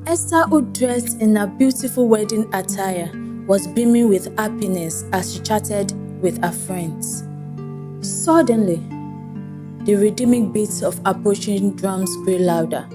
Esther, who dressed in her beautiful wedding attire, was beaming with happiness as she chatted with her friends. Suddenly, the redeeming beats of approaching drums grew louder.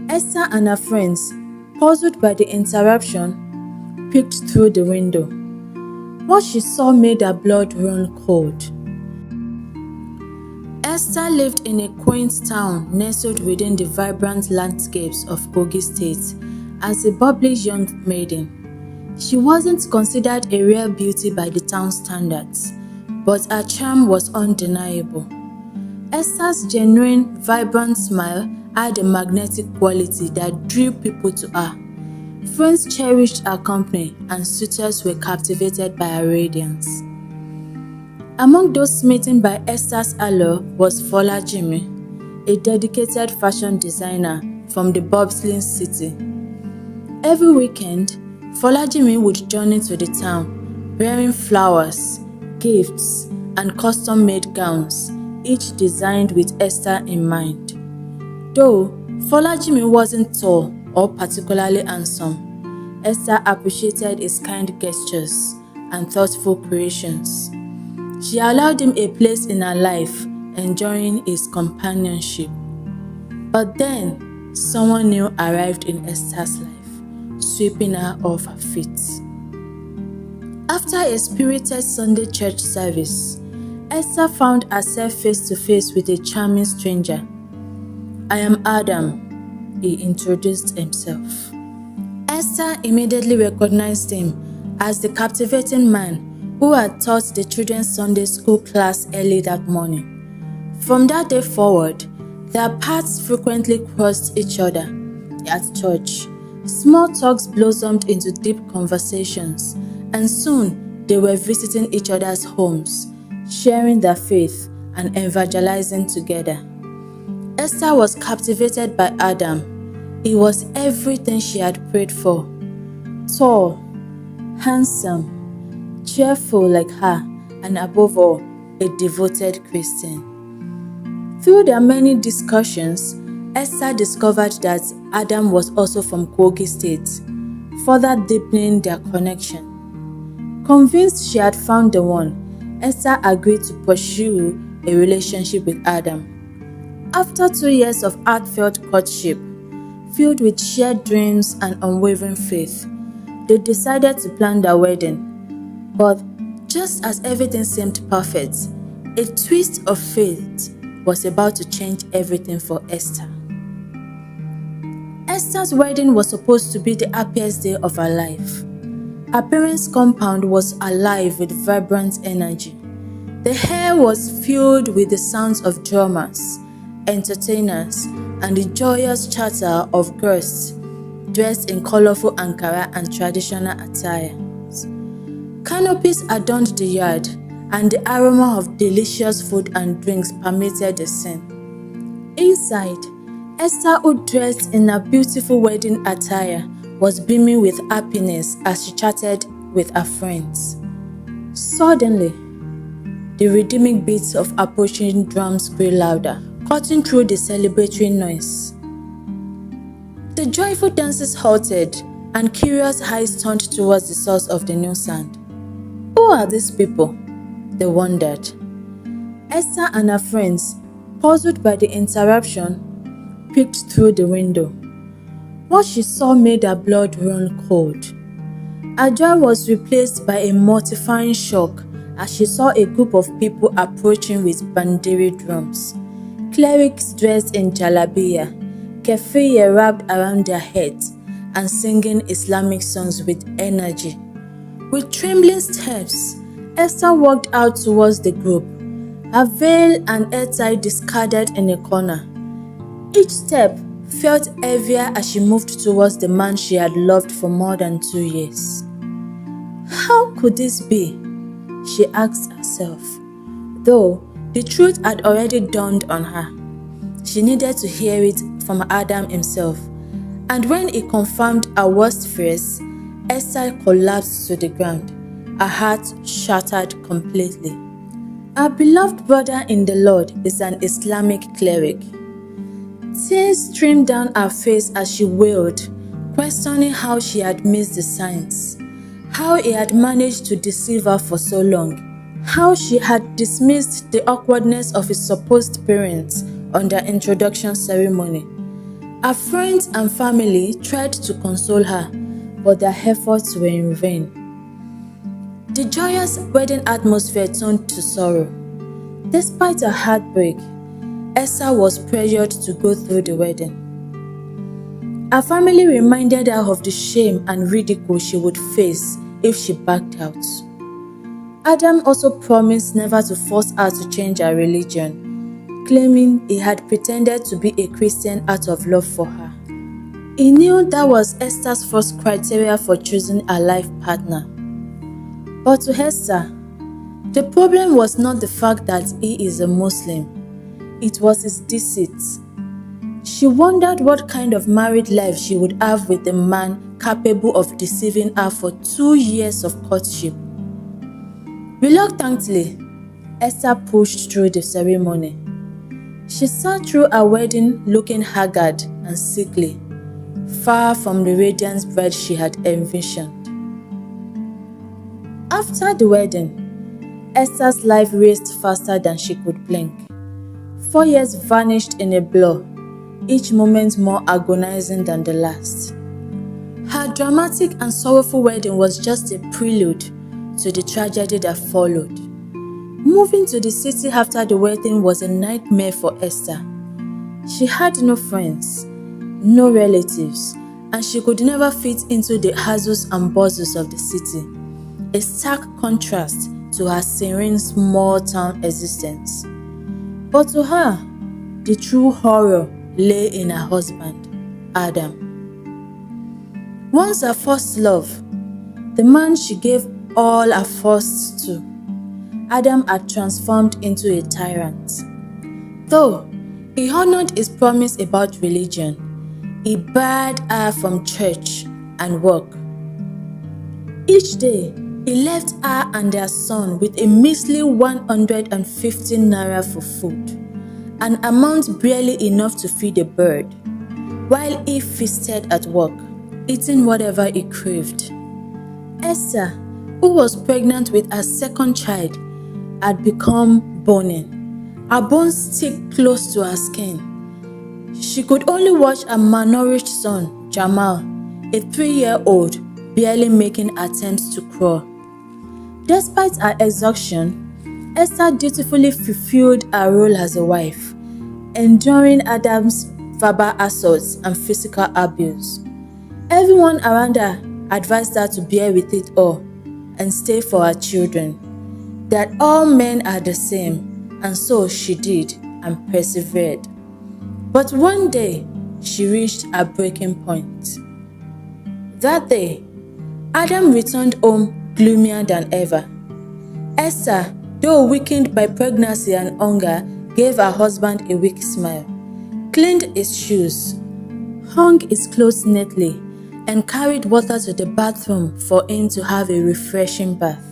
Esther and her friends, puzzled by the interruption, peeked through the window. What she saw made her blood run cold. Esther lived in a quaint town nestled within the vibrant landscapes of Kogi State as a bubbly young maiden. She wasn't considered a rare beauty by the town standards, but her charm was undeniable. Esther's genuine, vibrant smile had a magnetic quality that drew people to her. Friends cherished her company and suitors were captivated by her radiance. Among those smitten by Esther's allure was Folajimi, a dedicated fashion designer from the bustling city. Every weekend, Folajimi would journey to the town, bearing flowers, gifts, and custom-made gowns, each designed with Esther in mind. Though Folajimi wasn't tall or particularly handsome, Esther appreciated his kind gestures and thoughtful creations. She allowed him a place in her life, enjoying his companionship. But then, someone new arrived in Esther's life, sweeping her off her feet. After a spirited Sunday church service, Esther found herself face to face with a charming stranger. "I am Adam," he introduced himself. Esther immediately recognized him as the captivating man who had taught the children's Sunday school class early that morning. From that day forward, their paths frequently crossed each other. At church, small talks blossomed into deep conversations, and soon they were visiting each other's homes, sharing their faith and evangelizing together. Esther was captivated by Adam. He was everything she had prayed for. Tall, handsome, cheerful like her, and above all, a devoted Christian. Through their many discussions, Esther discovered that Adam was also from Kogi State, further deepening their connection. Convinced she had found the one, Esther agreed to pursue a relationship with Adam. After 2 years of heartfelt courtship, filled with shared dreams and unwavering faith, they decided to plan their wedding. But just as everything seemed perfect, a twist of fate was about to change everything for Esther. Esther's wedding was supposed to be the happiest day of her life. Her parents' compound was alive with vibrant energy. The air was filled with the sounds of drummers, entertainers, and the joyous chatter of guests dressed in colorful Ankara and traditional attire. Canopies adorned the yard, and the aroma of delicious food and drinks permeated the scene. Inside, Esther, who dressed in her beautiful wedding attire, was beaming with happiness as she chatted with her friends. Suddenly, the redeeming beats of approaching drums grew louder, cutting through the celebratory noise. The joyful dances halted, and curious eyes turned towards the source of the new sound. Who are these people? They wondered. Esther and her friends, puzzled by the interruption, peeked through the window. What she saw made her blood run cold. Her joy was replaced by a mortifying shock as she saw a group of people approaching with bandiri drums. Clerics dressed in jalabiya, keffiyeh wrapped around their heads, and singing Islamic songs with energy. With trembling steps, Esther walked out towards the group, her veil and hair tie discarded in a corner. Each step felt heavier as she moved towards the man she had loved for more than 2 years. How could this be? She asked herself, though the truth had already dawned on her. She needed to hear it from Adam himself, and when he confirmed her worst fears, Esther collapsed to the ground, her heart shattered completely. Her beloved brother in the Lord is an Islamic cleric. Tears streamed down her face as she wailed, questioning how she had missed the signs, how he had managed to deceive her for so long, how she had dismissed the awkwardness of his supposed parents on their introduction ceremony. Her friends and family tried to console her, but their efforts were in vain. The joyous wedding atmosphere turned to sorrow. Despite her heartbreak, Esther was pressured to go through the wedding. Her family reminded her of the shame and ridicule she would face if she backed out. Adam also promised never to force her to change her religion, claiming he had pretended to be a Christian out of love for her. He knew that was Esther's first criteria for choosing a life partner. But to Esther, the problem was not the fact that he is a Muslim, it was his deceit. She wondered what kind of married life she would have with a man capable of deceiving her for 2 years of courtship. Reluctantly, Esther pushed through the ceremony. She sat through her wedding looking haggard and sickly, far from the radiant bride she had envisioned. After the wedding, Esther's life raced faster than she could blink. 4 years vanished in a blur, each moment more agonizing than the last. Her dramatic and sorrowful wedding was just a prelude to the tragedy that followed. Moving to the city after the wedding was a nightmare for Esther. She had no friends, no relatives, and she could never fit into the hustles and bustles of the city, a stark contrast to her serene small-town existence. But to her, the true horror lay in her husband, Adam. Once her first love, the man she gave all her firsts to, Adam had transformed into a tyrant. Though he honored his promise about religion, he barred her from church and work. Each day, he left her and their son with a measly 150 naira for food, an amount barely enough to feed a bird, while he feasted at work, eating whatever he craved. Esther, who was pregnant with her second child, had become bony. Her bones stick close to her skin. She could only watch her malnourished son, Jamal, a 3-year-old, barely making attempts to crawl. Despite her exhaustion, Esther dutifully fulfilled her role as a wife, enduring Adam's verbal assaults and physical abuse. Everyone around her advised her to bear with it all and stay for her children, that all men are the same, and so she did and persevered. But one day, she reached a breaking point. That day, Adam returned home gloomier than ever. Esther, though weakened by pregnancy and hunger, gave her husband a weak smile, cleaned his shoes, hung his clothes neatly, and carried water to the bathroom for him to have a refreshing bath.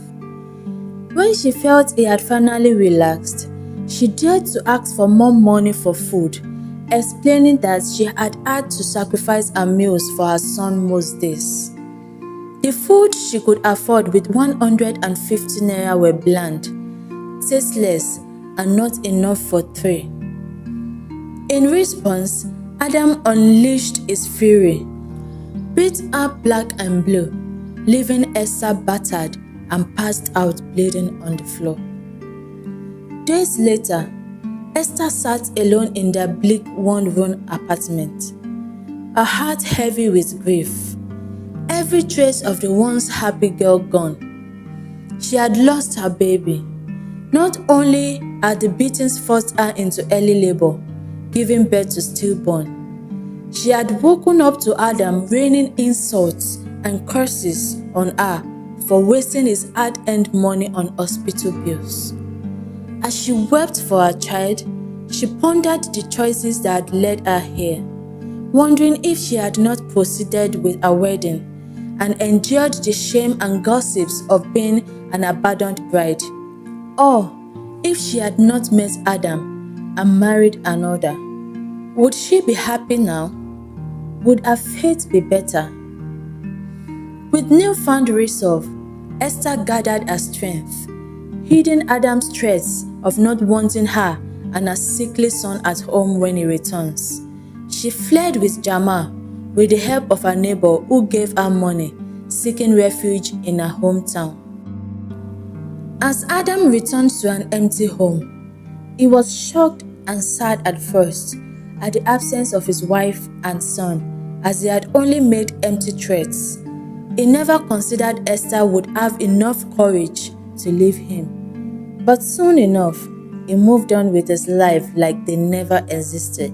When she felt he had finally relaxed, she dared to ask for more money for food, explaining that she had had to sacrifice her meals for her son most days. The food she could afford with 150 naira were bland, tasteless, and not enough for 3. In response, Adam unleashed his fury, beat her black and blue, leaving Esther battered and passed out bleeding on the floor. Days later, Esther sat alone in their bleak one-room apartment, her heart heavy with grief, every trace of the once happy girl gone. She had lost her baby. Not only had the beatings forced her into early labor, giving birth to stillborn, she had woken up to Adam raining insults and curses on her for wasting his hard-earned money on hospital bills. As she wept for her child, she pondered the choices that had led her here, wondering if she had not proceeded with her wedding and endured the shame and gossips of being an abandoned bride, or if she had not met Adam and married another. Would she be happy now? Would her fate be better? With newfound resolve, Esther gathered her strength, hiding Adam's threats of not wanting her and her sickly son at home when he returns. She fled with Jamal, with the help of her neighbor who gave her money, seeking refuge in her hometown. As Adam returned to an empty home, he was shocked and sad at first at the absence of his wife and son, as he had only made empty threats. He never considered Esther would have enough courage to leave him. But soon enough, he moved on with his life like they never existed.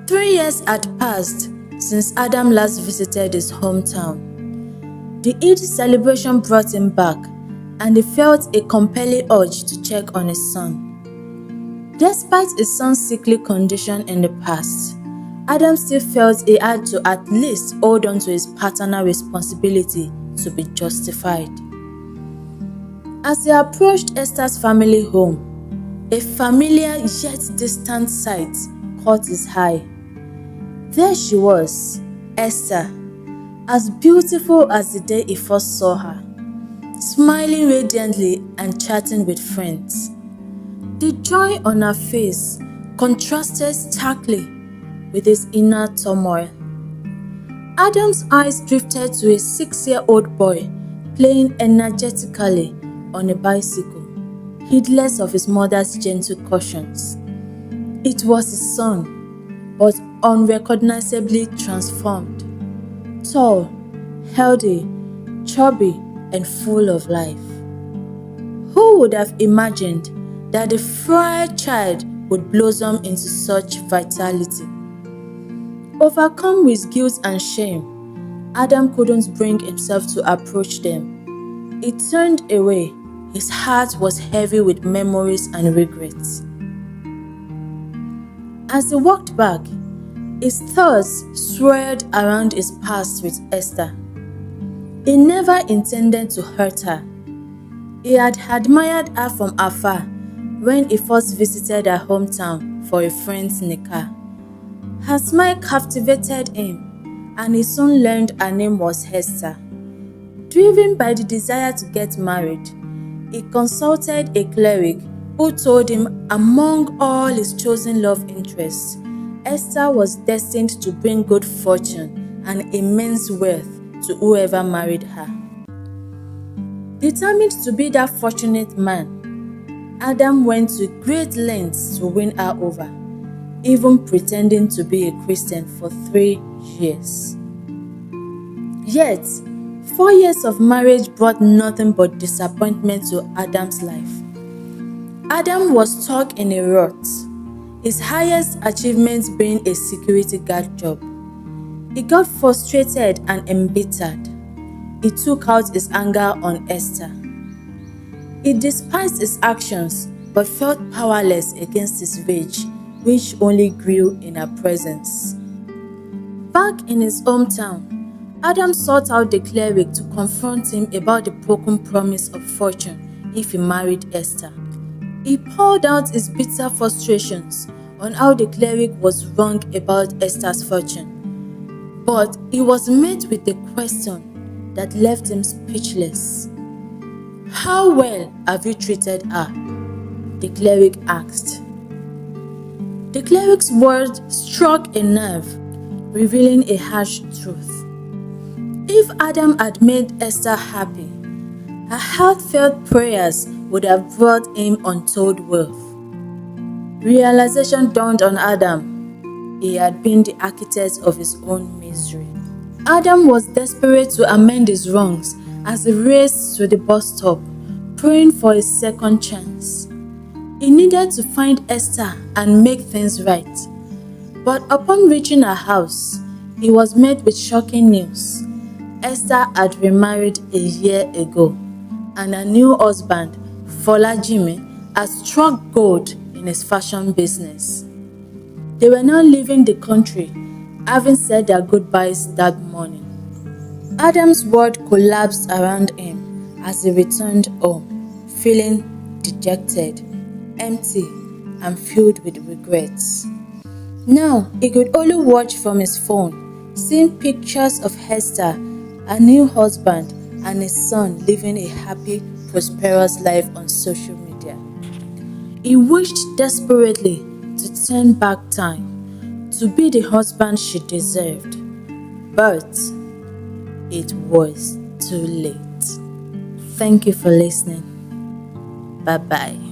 3 years had passed since Adam last visited his hometown. The Eid celebration brought him back, and he felt a compelling urge to check on his son. Despite his son's sickly condition in the past, Adam still felt he had to at least hold on to his paternal responsibility to be justified. As he approached Esther's family home, a familiar yet distant sight caught his eye. There she was, Esther, as beautiful as the day he first saw her, smiling radiantly and chatting with friends. The joy on her face contrasted starkly with his inner turmoil. Adam's eyes drifted to a 6-year-old boy playing energetically on a bicycle, heedless of his mother's gentle cautions. It was his son, but unrecognizably transformed, tall, healthy, chubby, and full of life. Who would have imagined that the frail child would blossom into such vitality? Overcome with guilt and shame, Adam couldn't bring himself to approach them. He turned away. His heart was heavy with memories and regrets. As he walked back, his thoughts swirled around his past with Esther. He never intended to hurt her. He had admired her from afar when he first visited her hometown for a friend's nikah. Her smile captivated him, and he soon learned her name was Esther. Driven by the desire to get married, he consulted a cleric who told him among all his chosen love interests, Esther was destined to bring good fortune and immense wealth to whoever married her. Determined to be that fortunate man, Adam went to great lengths to win her over, even pretending to be a Christian for 3 years. Yet, 4 years of marriage brought nothing but disappointment to Adam's life. Adam was stuck in a rut, his highest achievement being a security guard job. He got frustrated and embittered. He took out his anger on Esther. He despised his actions but felt powerless against his rage, which only grew in her presence. Back in his hometown, Adam sought out the cleric to confront him about the broken promise of fortune if he married Esther. He poured out his bitter frustrations on how the cleric was wrong about Esther's fortune, but he was met with a question that left him speechless. "How well have you treated her?" the cleric asked. The cleric's words struck a nerve, revealing a harsh truth. If Adam had made Esther happy, her heartfelt prayers would have brought him untold wealth. Realization dawned on Adam. He had been the architect of his own misery. Adam was desperate to amend his wrongs as he raced to the bus stop, praying for a second chance. He needed to find Esther and make things right. But upon reaching her house, he was met with shocking news. Esther had remarried a year ago, and her new husband, Folajimi, had struck gold in his fashion business. They were now leaving the country, having said their goodbyes that morning. Adam's world collapsed around him as he returned home, feeling dejected, empty, and filled with regrets. Now he could only watch from his phone, seeing pictures of Hester, her new husband, and his son living a happy, prosperous life on social media. He wished desperately to turn back time, to be the husband she deserved, but it was too late. Thank you for listening. Bye bye.